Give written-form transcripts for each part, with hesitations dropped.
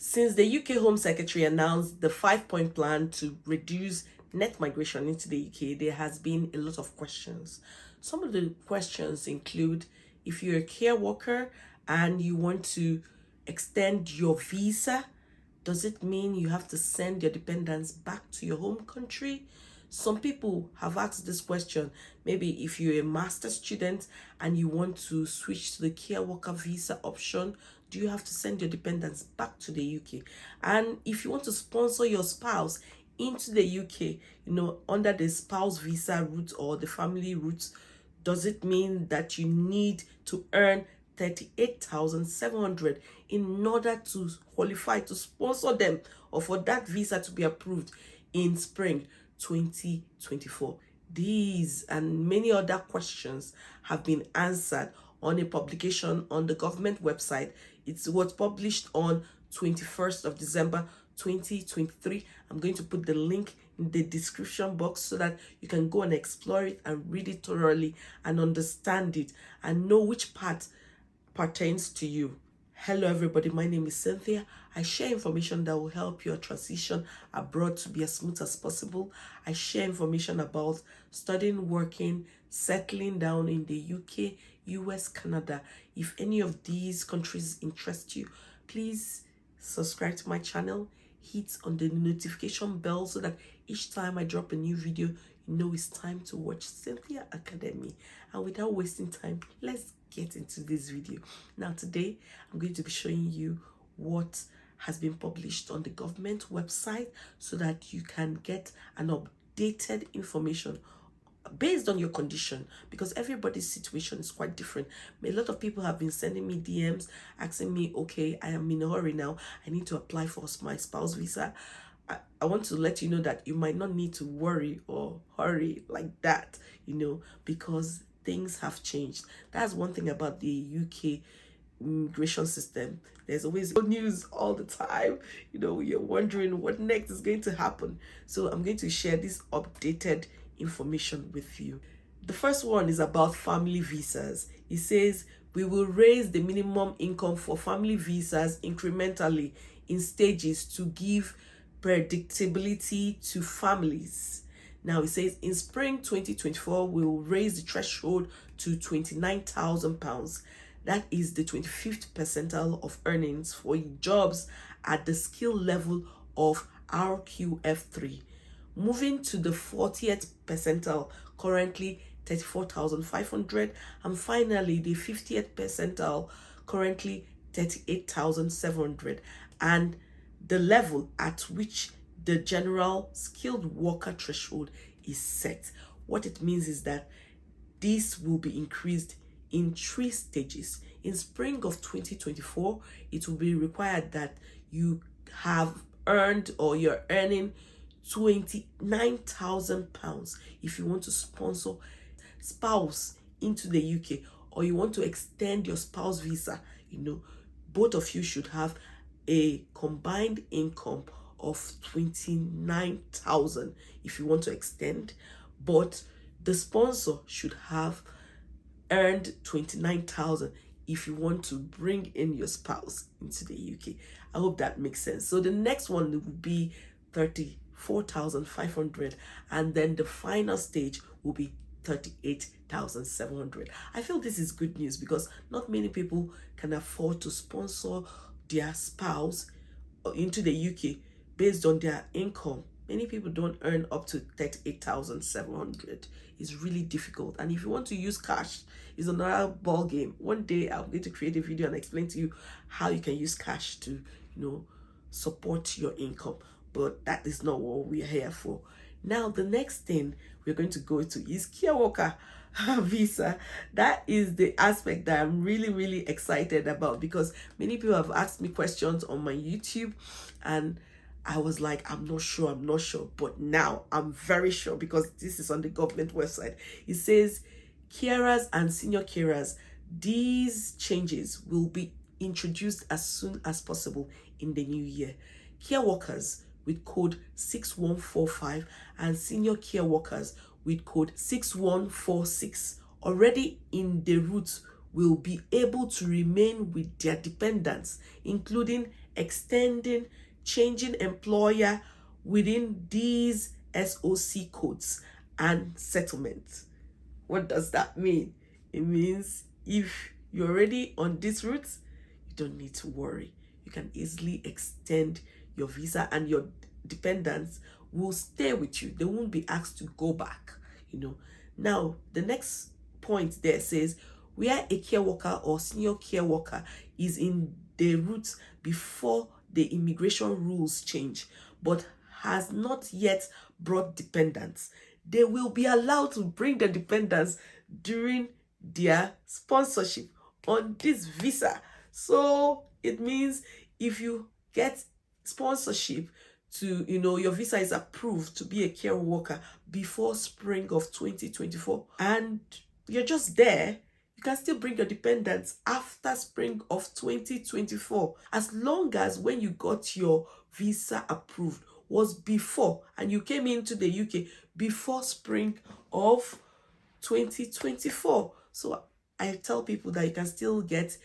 Since the UK Home Secretary announced the 5-point plan to reduce net migration into the UK, there has been a lot of questions. Some of the questions include, if you're a care worker and you want to extend your visa, does it mean you have to send your dependents back to your home country? Some people have asked this question. Maybe if you're a master's student and you want to switch to the care worker visa option, do you have to send your dependents back to the UK? And if you want to sponsor your spouse into the UK, under the spouse visa route or the family route, does it mean that you need to earn 38,700 in order to qualify to sponsor them or for that visa to be approved in spring 2024? These and many other questions have been answered on a publication on the government website. It was published on 21st of December 2023. I'm going to put the link in the description box so that you can go and explore it and read it thoroughly and understand it and know which part pertains to you. Hello everybody, my name is Cynthia. I share information that will help your transition abroad to be as smooth as possible. I share information about studying, working, settling down in the UK, US, Canada. If any of these countries interest you, please subscribe to my channel, hit on the notification bell so that each time I drop a new video, you know it's time to watch Cynthia Academy. And without wasting time, let's get into this video. Now today I'm going to be showing you what has been published on the government website so that you can get an updated information based on your condition, because everybody's situation is quite different. A lot of people have been sending me DMs asking me, okay, I am in a hurry now, I need to apply for my spouse visa. I want to let you know that you might not need to worry or hurry like that, because things have changed. That's one thing about the UK immigration system. There's always good news all the time. You're wondering what next is going to happen. So I'm going to share this updated information with you. The first one is about family visas. It says we will raise the minimum income for family visas incrementally in stages to give predictability to families. Now it says in spring 2024, we will raise the threshold to £29,000. That is the 25th percentile of earnings for jobs at the skill level of RQF3. Moving to the 40th percentile, currently 34,500, and finally the 50th percentile, currently 38,700, and the level at which the general skilled worker threshold is set. What it means is that this will be increased in 3 stages. In spring of 2024, it will be required that you have earned or you're earning £29,000 if you want to sponsor spouse into the UK, or you want to extend your spouse visa. Both of you should have a combined income of 29,000 if you want to extend, but the sponsor should have earned 29,000 if you want to bring in your spouse into the UK. I hope that makes sense. So the next one will be 34,500, and then the final stage will be 38,700. I feel this is good news because not many people can afford to sponsor their spouse into the UK based on their income. Many people don't earn up to 38,700. It's really difficult. And if you want to use cash, it's another ball game. One day I'm going to create a video and explain to you how you can use cash to, support your income. But that is not what we are here for. Now, the next thing we're going to go to is care worker visa. That is the aspect that I'm really, really excited about, because many people have asked me questions on my YouTube and I was like, I'm not sure. But now I'm very sure because this is on the government website. It says carers and senior carers, these changes will be introduced as soon as possible in the new year. Care workers with code 6145 and senior care workers with code 6146 already in the route will be able to remain with their dependents, including extending, changing employer within these SOC codes and settlements. What does that mean? It means if you're already on this route, you don't need to worry. You can easily extend your visa and your dependents will stay with you. They won't be asked to go back, you know. Now, the next point there says where a care worker or senior care worker is in the route before the immigration rules change, but has not yet brought dependents, they will be allowed to bring the dependents during their sponsorship on this visa. So it means if you get sponsorship to, your visa is approved to be a care worker before spring of 2024 and you're just there, you can still bring your dependents after spring of 2024, as long as when you got your visa approved was before and you came into the UK before spring of 2024. So I tell people that you can still get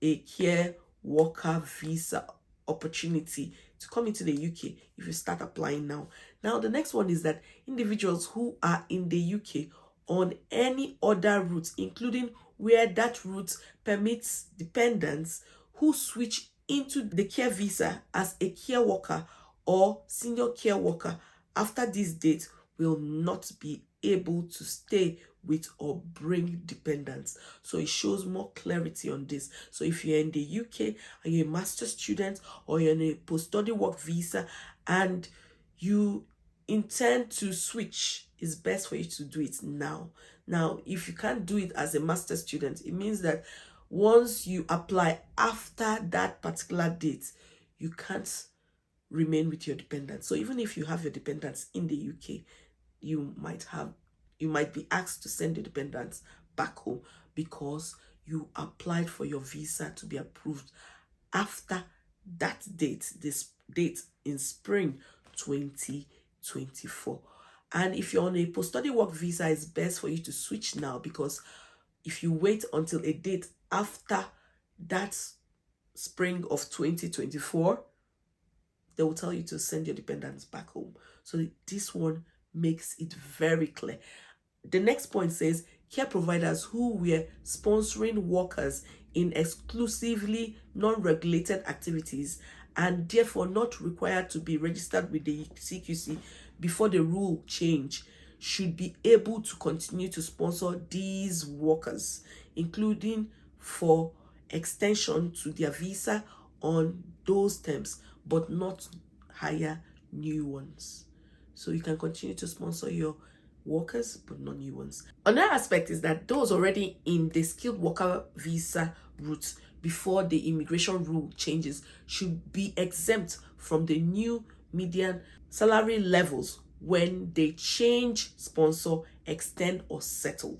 a care worker visa opportunity to come into the UK if you start applying now. Now, the next one is that individuals who are in the UK on any other route, including where that route permits dependents who switch into the care visa as a care worker or senior care worker after this date, will not be able to stay with or bring dependents. So it shows more clarity on this. So if you're in the UK and you're a master's student or you're in a post-study work visa and you intend to switch, it's best for you to do it now. Now, if you can't do it as a master's student, it means that once you apply after that particular date, you can't remain with your dependents. So even if you have your dependents in the UK, you might be asked to send the dependents back home because you applied for your visa to be approved after that date, this date in spring 2024. And if you're on a post-study work visa, it's best for you to switch now, because if you wait until a date after that spring of 2024, they will tell you to send your dependents back home. So this one makes it very clear. The next point says care providers who were sponsoring workers in exclusively non-regulated activities and therefore not required to be registered with the CQC before the rule change should be able to continue to sponsor these workers, including for extension to their visa on those terms, but not hire new ones. So you can continue to sponsor your workers, but not new ones. Another aspect is that those already in the skilled worker visa route before the immigration rule changes should be exempt from the new median salary levels when they change, sponsor, extend, or settle.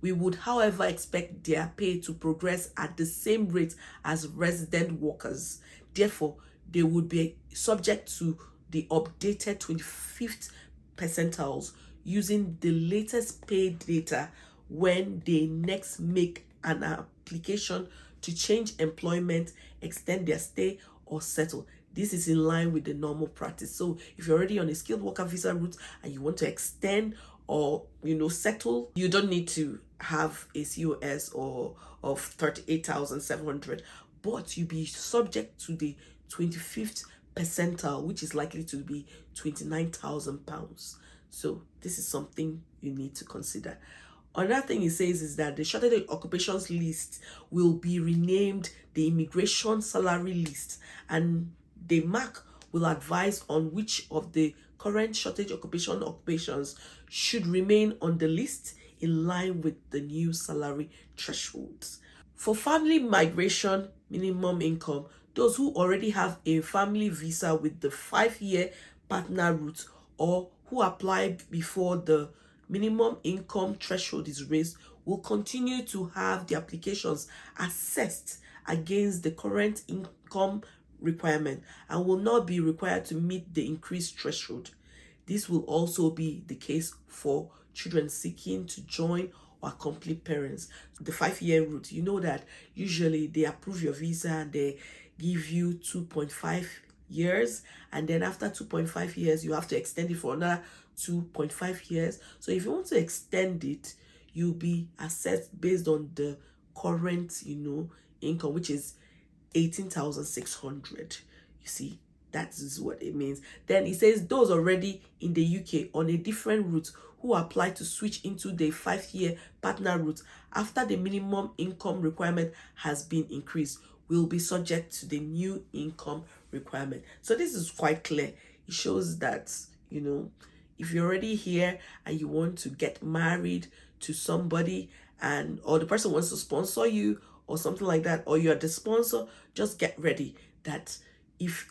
We would, however, expect their pay to progress at the same rate as resident workers. Therefore, they would be subject to the updated 25th percentiles using the latest pay data when they next make an application to change employment, extend their stay, or settle. This is in line with the normal practice. So if you're already on a skilled worker visa route and you want to extend or settle, you don't need to have a COS or of 38,700, but you'll be subject to the 25th percentile, which is likely to be £29,000. So this is something you need to consider. Another thing it says is that the shortage occupations list will be renamed the immigration salary list, and the MAC will advise on which of the current shortage occupations should remain on the list in line with the new salary thresholds. For family migration minimum income, those who already have a family visa with the 5-year partner route or who applied before the minimum income threshold is raised will continue to have the applications assessed against the current income requirement and will not be required to meet the increased threshold. This will also be the case for children seeking to join or accompany parents. The 5-year route, you know that usually they approve your visa and they give you 2.5 years, and then after 2.5 years you have to extend it for another 2.5 years. So if you want to extend it, you'll be assessed based on the current, income, which is 18,600. You see, that is what it means. Then it says those already in the UK on a different route who apply to switch into the 5-year partner route after the minimum income requirement has been increased will be subject to the new income requirement. So this is quite clear. It shows that, if you're already here and you want to get married to somebody, and or the person wants to sponsor you or something like that, or you're the sponsor, just get ready that if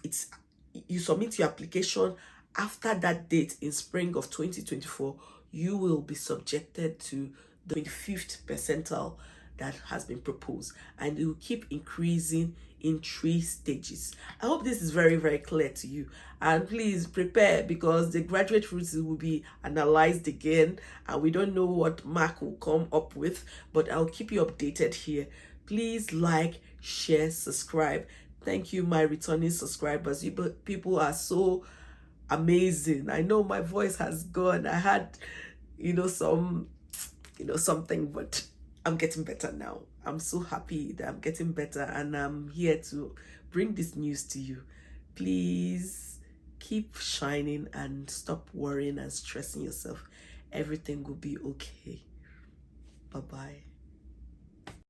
you submit your application after that date in spring of 2024, you will be subjected to the 25th percentile that has been proposed, and it will keep increasing in 3 stages. I hope this is very, very clear to you, and please prepare, because the graduate routes will be analyzed again, and we don't know what Mark will come up with, but I'll keep you updated here. Please like, share, subscribe. Thank you, my returning subscribers. You people are so amazing. I know my voice has gone. I had something, but I'm getting better now. I'm so happy that I'm getting better, and I'm here to bring this news to you. Please keep shining and stop worrying and stressing yourself. Everything will be okay. Bye-bye.